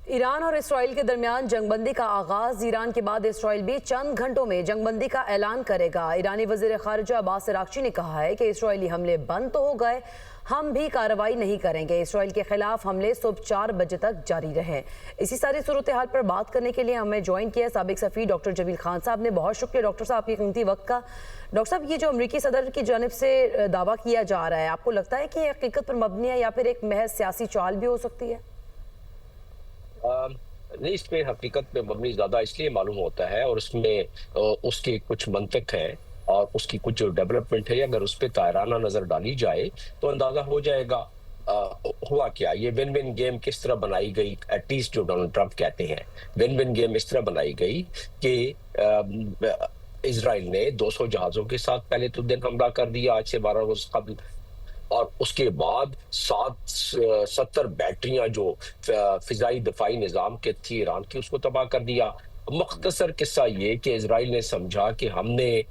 Iran और Israel के दरमियान जंगबंदी का आगाज। ईरान के बाद इसराइल भी चंद घंटों में जंगबंदी का ऐलान करेगा। ईरानी वजीर खारिजा अब्बास अरागची ने कहा है कि इसराइली हमले बंद तो हो गए, हम भी कार्रवाई नहीं करेंगे। इसराइल के खिलाफ हमले सुबह 4 बजे तक जारी रहे। इसी सारी सूरत हाल पर बात करने के लिए हमें ज्वाइन किया साबिक सफ़ीर डॉक्टर जमील खान साहब ने। बहुत शुक्रिया डॉक्टर साहब आपके कीमती वक्त का। डॉक्टर साहब, ये जो अमरीकी सदर की जानिब से दावा किया जा रहा है, आपको लगता है कि हकीकत पर मबनी है या फिर एक महज सियासी चाल भी हो सकती है? नहीं, इसमें हकीकत में मबनी ज्यादा इसलिए मालूम होता है और उसमें उसके कुछ मंतक है और उसकी कुछ जो डेवलपमेंट है, अगर उस पर तायराना नजर डाली जाए तो अंदाजा हो जाएगा हुआ क्या। ये विन विन गेम किस तरह बनाई गई, एटलीस्ट जो डोनाल्ड ट्रंप कहते हैं विन विन गेम इस तरह बनाई गई कि इजराइल ने 200 जहाजों के साथ पहले तो दिन हमला कर दिया आज से 12 रोज कबल, और उसके बाद 70 बैटरियां जो फिजाई दफाई निजाम के थी ईरान की, उसको तबाह कर दिया। मुख्तसर किस्सा ये कि इजराइल ने समझा कि हमने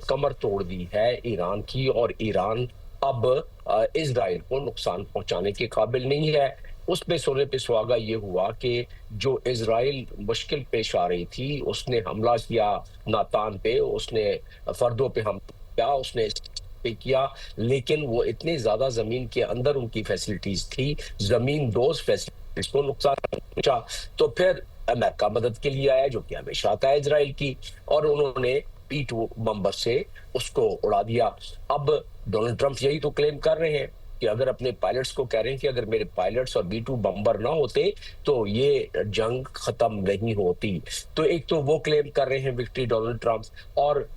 कमर तोड़ दी है ईरान की और ईरान अब इजराइल को नुकसान पहुंचाने के काबिल नहीं है। उस पे सोने पे सुहागा ये हुआ कि जो इजराइल मुश्किल पेश आ रही थी उसने हमला किया नातान पे, उसने फर्दों पे हम किया, उसने पे किया, लेकिन वो इतनी ज्यादा जमीन के अंदर उनकी फैसिलिटीज थी, जमीन दोज फैसिलिटीज को नुकसान पहुंचा। तो फिर अमेरिका मदद के लिए आया, जो कि हमेशा आता है इजराइल की, और उन्होंने P2 बम्बर से उसको उड़ा दिया। अब डोनाल्ड ट्रंप यही तो क्लेम कर रहे हैं कि अगर अपने पायलट्स को कह रहे हैं कि अगर मेरे पायलट्स और B2 बम्बर ना होते तो ये जंग खत्म नहीं होती। तो एक तो वो क्लेम कर रहे हैं विक्ट्री डोनाल्ड ट्रंप, और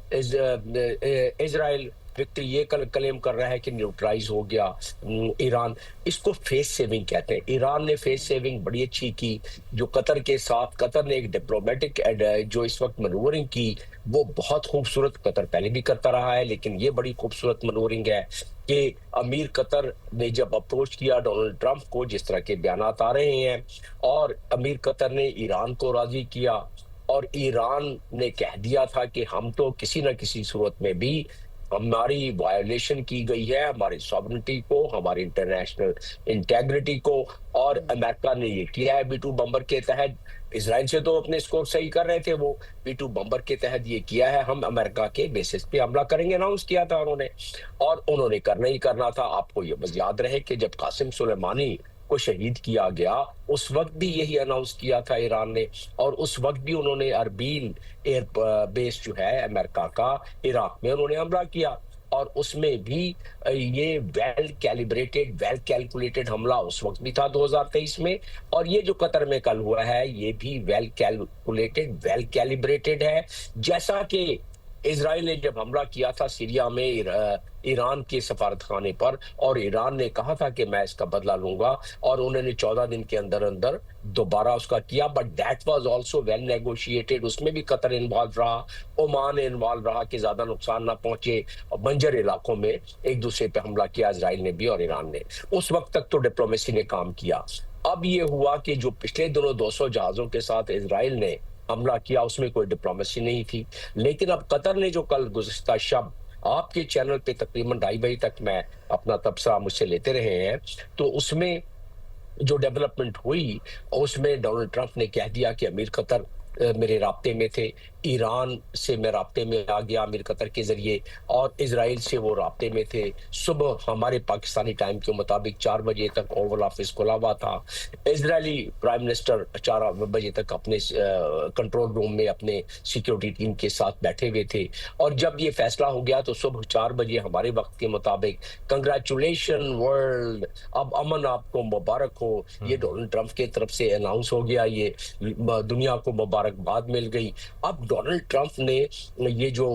इजराइल विक्ट्री ये क्लेम कर रहा है कि न्यूट्रलाइज हो गया ईरान। इसको फेस सेविंग कहते हैं। ईरान ने फेस सेविंग बड़ी अच्छी की, जो कतर के साथ, कतर ने एक डिप्लोमेटिक जो इस वक्त मनूवरिंग की वो बहुत खूबसूरत, कतर पहले भी करता रहा है लेकिन ये बड़ी खूबसूरत मनूवरिंग है कि अमीर कतर ने जब अप्रोच किया डोनाल्ड ट्रंप को, जिस तरह के बयानात आ रहे हैं, और अमीर कतर ने ईरान को राजी किया और ईरान ने कह दिया था कि हम तो किसी न किसी सूरत में भी, हमारी वायोलेशन की गई है हमारी सॉवरेनिटी को, हमारी इंटरनेशनल इंटेग्रिटी को, और अमेरिका ने ये किया है B2 बम्बर के तहत। इजराइल से तो अपने स्कोर सही कर रहे थे, वो B2 बम्बर के तहत ये किया है, हम अमेरिका के बेसिस पे हमला करेंगे, अनाउंस किया था उन्होंने, और उन्होंने करना ही करना था। आपको ये बस याद रहे कि जब कासिम सुलेमानी को शहीद किया गया उस वक्त भी यही अनाउंस किया था ईरान ने, और उस वक्त भी उन्होंने अरबील एयर बेस जो है अमेरिका का इराक में उन्होंने हमला किया, और उसमें भी ये वेल कैलिब्रेटेड, वेल कैलकुलेटेड हमला उस वक्त भी था 2023 में, और ये जो कतर में कल हुआ है ये भी वेल कैलकुलेटेड, वेल कैलिब्रेटेड है। जैसा कि इजराइल ने जब हमला किया था सीरिया में ईरान के सफारतखाने पर, और ईरान ने कहा था कि मैं इसका बदला लूंगा, और उन्होंने 14 दिन के अंदर अंदर दोबारा उसका किया, but that was also well negotiated. उसमें भी कतर इन्वॉल्व रहा, ओमान इन्वॉल्व रहा कि ज्यादा नुकसान ना पहुंचे, और बंजर इलाकों में एक दूसरे पे हमला किया इजराइल ने भी और ईरान ने। उस वक्त तक तो डिप्लोमेसी ने काम किया। अब ये हुआ कि जो पिछले दिनों 200 जहाजों के साथ इजराइल ने हमला किया उसमें कोई डिप्लोमेसी नहीं थी, लेकिन अब कतर ने जो कल गुज़िश्ता शब आपके चैनल पे तकरीबन 2:30 तक मैं अपना तबसरा मुझसे लेते रहे हैं, तो उसमें जो डेवलपमेंट हुई उसमें डोनाल्ड ट्रंप ने कह दिया कि अमीर कतर मेरे राब्ते में थे, ईरान से मैं राब्ते में आ गया अमीर कतर के जरिए, और इजराइल से वो राब्ते में थे। सुबह हमारे पाकिस्तानी टाइम के मुताबिक 4 बजे तक ओवल ऑफिस खुला हुआ था। इजरायली प्राइम मिनिस्टर 4 बजे तक अपने कंट्रोल रूम में अपने सिक्योरिटी टीम के साथ बैठे हुए थे, और जब ये फैसला हो गया तो सुबह 4 बजे हमारे वक्त के मुताबिक, कंग्रेचुलेशन वर्ल्ड, अब अमन आपको मुबारक हो, ये डोनाल्ड ट्रंप की तरफ से अनाउंस हो गया, ये दुनिया को मुबारकबाद मिल गई। अब डोनाल्ड ट्रंप ने ये जो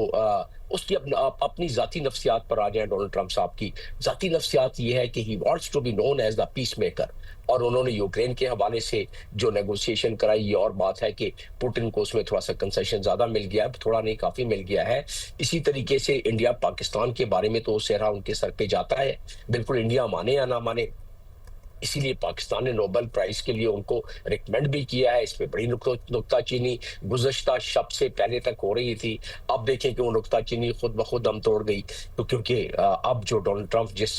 उसकी अपनी जाती नफ्सियात पर आ जाए, डोनाल्ड ट्रंप साहब की जाती नफ्सियात ये है कि he wants to be known as the peacemaker, और उन्होंने यूक्रेन के हवाले से जो नेगोशिएशन कराई, ये और बात है कि पुतिन को उसमें थोड़ा सा कंसेशन ज्यादा मिल गया है, थोड़ा नहीं काफी मिल गया है। इसी तरीके से इंडिया पाकिस्तान के बारे में तो सेहरा उनके सर पे जाता है, बिल्कुल इंडिया माने या ना माने, इसीलिए पाकिस्तान ने नोबेल प्राइज के लिए उनको रिकमेंड भी किया है। इस पे बड़ी नुक्ताचीनी गुज़श्ता शब से पहले तक हो रही थी, अब देखें कि वो नुक्ताचीनी खुद ब खुद दम तोड़ गई, तो क्योंकि अब जो डोनाल्ड ट्रंप जिस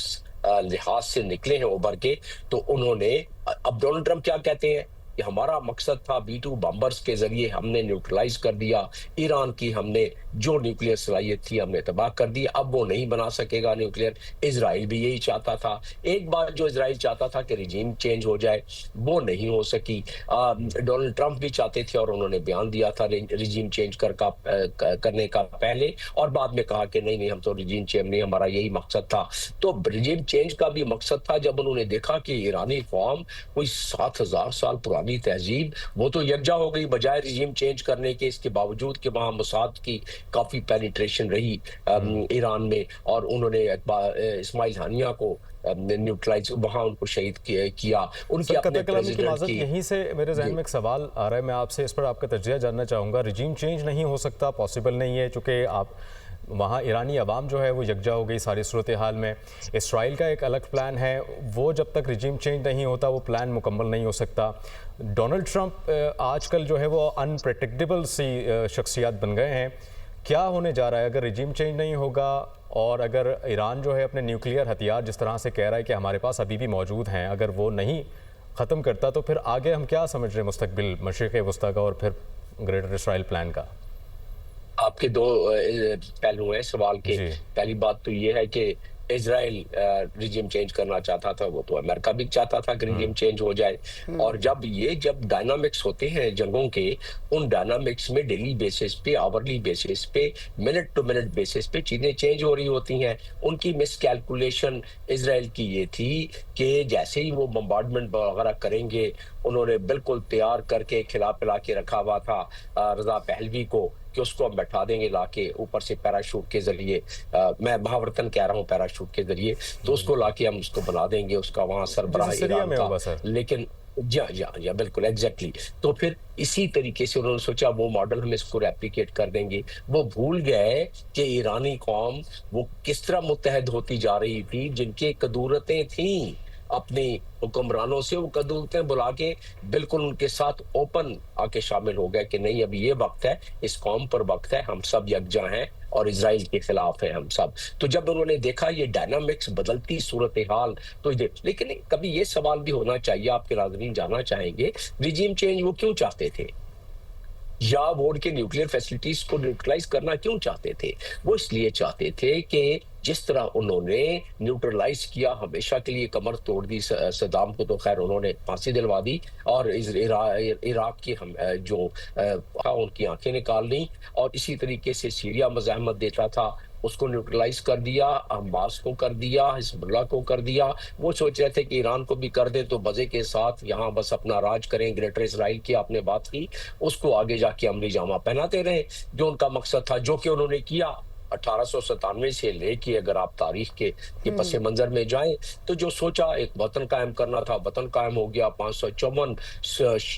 लिहाज से निकले हैं उभर के, तो उन्होंने, अब डोनाल्ड ट्रंप क्या कहते हैं कि कि हमारा मकसद था B-2 बम्बर्स के जरिए हमने न्यूट्रलाइज कर दिया, ईरान की हमने जो न्यूक्लियर सलाहियत थी हमने तबाह कर दी, अब वो नहीं बना सकेगा न्यूक्लियर। इजराइल भी यही चाहता था। एक बार जो इजराइल चाहता था कि रिजीम चेंज हो जाए, वो नहीं हो सकी। डोनाल्ड ट्रंप भी चाहते थे और उन्होंने बयान दिया था रिजीम चेंज करने का पहले, और बाद में कहा कि नहीं नहीं, हम तो रिजीम चेंज नहीं, हमारा यही मकसद था। तो रिजीम चेंज का भी मकसद था। जब उन्होंने देखा कि ईरानी कौम कोई 7,000 साल पुरानी तहजीब, वो तो यकजा हो गई बजाय रिजीम चेंज करने के, इसके बावजूद कि वहां मोसाद की काफी पेनिट्रेशन रही ईरान में, और उन्होंने इस्माइल हानिया को न्यूट्रलाइज वहां उनको शहीद किया। उनके अपने प्रेसिडेंट की यहीं से मेरे जहन में एक सवाल आ रहा है, मैं आपसे इस पर आपका तजज़िया जानना चाहूँगा। रिजीम चेंज नहीं हो सकता, पॉसिबल नहीं है, चूँकि आप वहाँ ईरानी अवाम जो है वो यकजा हो गई सारी सूरत हाल में। इसराइल का एक अलग प्लान है, वो जब तक रिजीम चेंज नहीं होता वो प्लान मुकम्मल नहीं हो सकता। डोनाल्ड ट्रंप आजकल जो है वो अनप्रेडिक्टेबल सी शख्सियत बन गए हैं। क्या होने जा रहा है अगर रिजीम चेंज नहीं होगा, और अगर ईरान जो है अपने न्यूक्लियर हथियार जिस तरह से कह रहा है कि हमारे पास अभी भी मौजूद हैं, अगर वो नहीं ख़त्म करता तो फिर आगे हम क्या समझ रहे हैं मुस्तकबिल मशरिक़ वस्ता का और फिर ग्रेटर इसराइल प्लान का? आपके दो पहलू हैं सवाल के। पहली बात तो ये है कि इजराइल रिजीम चेंज करना चाहता था, वो तो अमेरिका भी चाहता था कि रिजीम चेंज हो जाए। और जब डायनामिक्स होते हैं जंगों के, उन डायनामिक्स में डेली बेसिस पे, आवरली बेसिस पे, मिनट टू मिनट बेसिस पे चीजें चेंज हो रही होती हैं। उनकी मिस कैलकुलेशन इजराइल की ये थी कि जैसे ही वो बम्बार्डमेंट वगैरह करेंगे, उन्होंने बिल्कुल तैयार करके खिला पिला के रखा हुआ था रजा पहलवी को कि उसको हम बैठा देंगे लाके ऊपर से पैराशूट के जरिए, मैं महावरतन कह रहा हूँ पैराशूट के जरिए, तो उसको लाके हम उसको बना देंगे, उसका वहां सरबराह ईरान का। लेकिन जी बिल्कुल एग्जैक्टली। तो फिर इसी तरीके से उन्होंने सोचा वो मॉडल हम इसको रेप्लिकेट कर देंगे। वो भूल गए कि ईरानी कौम वो किस तरह मुत्तहद होती जा रही थी, जिनके कदूरतें थी अपने हुक्मरानों से, वो कदूरतें बुला के बिल्कुल उनके साथ ओपन आके शामिल हो गए कि नहीं, अभी ये वक्त है, इस कौम पर वक्त है, हम सब यकजा हैं और इजराइल के खिलाफ है हम सब। तो जब उन्होंने देखा ये डायनामिक्स बदलती सूरत हाल, तो लेकिन कभी ये सवाल भी होना चाहिए, आपके नाज़रीन जानना चाहेंगे रिजीम चेंज वो क्यों चाहते थे, या वो उनके न्यूक्लियर फैसिलिटीज को न्यूट्रलाइज करना क्यों चाहते थे? वो इसलिए चाहते थे कि जिस तरह उन्होंने न्यूट्रलाइज किया, हमेशा के लिए कमर तोड़ दी सद्दाम को, तो खैर उन्होंने फांसी दिलवा दी, और इराक की उनकी आंखें निकाल ली, और इसी तरीके से सीरिया मज़ाहमत देता था, उसको न्यूट्रलाइज कर दिया, हमास को कर दिया, हिजबुल्लाह को कर दिया। वो सोच रहे थे कि ईरान को भी कर दे तो मजे के साथ यहाँ बस अपना राज करें। ग्रेटर इसराइल की आपने बात की, उसको आगे जाके अमली जामा पहनाते रहे, जो उनका मकसद था, जो कि उन्होंने किया 1897 से लेके, अगर आप तारीख के पस मंजर में जाएं, तो जो सोचा एक वतन कायम करना था, वतन कायम हो गया। 554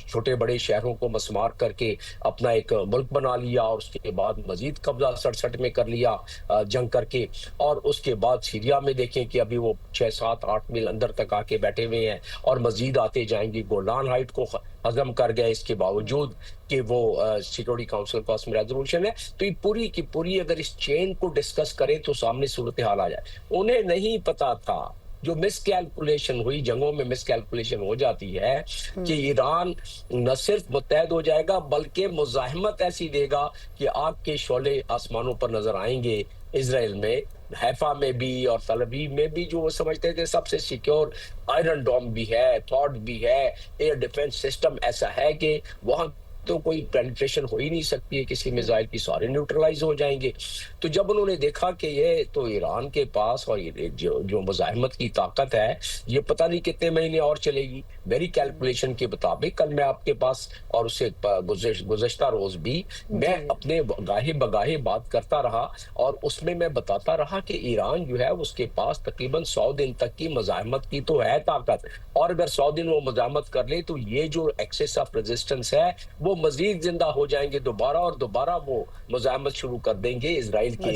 छोटे बड़े शहरों को मस्मार करके अपना एक मुल्क बना लिया, और उसके बाद मजीद कब्जा 67 में कर लिया जंग करके। और उसके बाद सीरिया में देखें कि अभी वो 6, 7, 8 मील अंदर तक आके बैठे हुए हैं, और मजीद आते जाएंगे। गोलान हाइट को हजम कर गए, इसके बावजूद कि वो सिक्योरिटी काउंसिल का उसमें रेजोल्यूशन है। तो ये पूरी की पूरी अगर इस चेन को डिस्कस करें तो सामने सूरत हाल आ जाए। उन्हें नहीं पता था, जो मिसकैलकुलेशन हुई, जंगों में मिसकैलकुलेशन हो जाती है कि ईरान न सिर्फ मुत्तहद हो जाएगा, बल्कि मुजाहिमत ऐसी देगा कि आग के शोले आसमानों पर नजर आएंगे। इजराइल में हैफा में भी और तलबीब में भी जो वो समझते थे सबसे सिक्योर आयरन डोम भी है, थॉट भी है, एयर डिफेंस सिस्टम ऐसा है कि वहां तो कोई पेनिट्रेशन हो ही नहीं सकती है किसी मिसाइल की, सारे न्यूट्रलाइज हो जाएंगे। तो जब उन्होंने देखा कि ये तो ईरान के पास और ये जो मुजाहिमत की ताकत है, ये पता नहीं कितने महीने और चलेगी। मेरी कैलकुलेशन के मुताबिक कल मैं आपके पास और उससे गुज़श्ता रोज भी मैं अपने गाहे बगाहे बात करता रहा, और उसमें मैं बताता रहा कि ईरान जो है उसके पास तकरीबन 100 दिन तक की मुजाहिमत की तो है ताकत, और अगर 100 दिन वो मुजाहिमत कर ले तो ये जो एक्सेस ऑफ रेजिस्टेंस है वो मजीद जिंदा हो जाएंगे दोबारा, और दोबारा वो मुजाहिमत शुरू कर देंगे इजराइल के।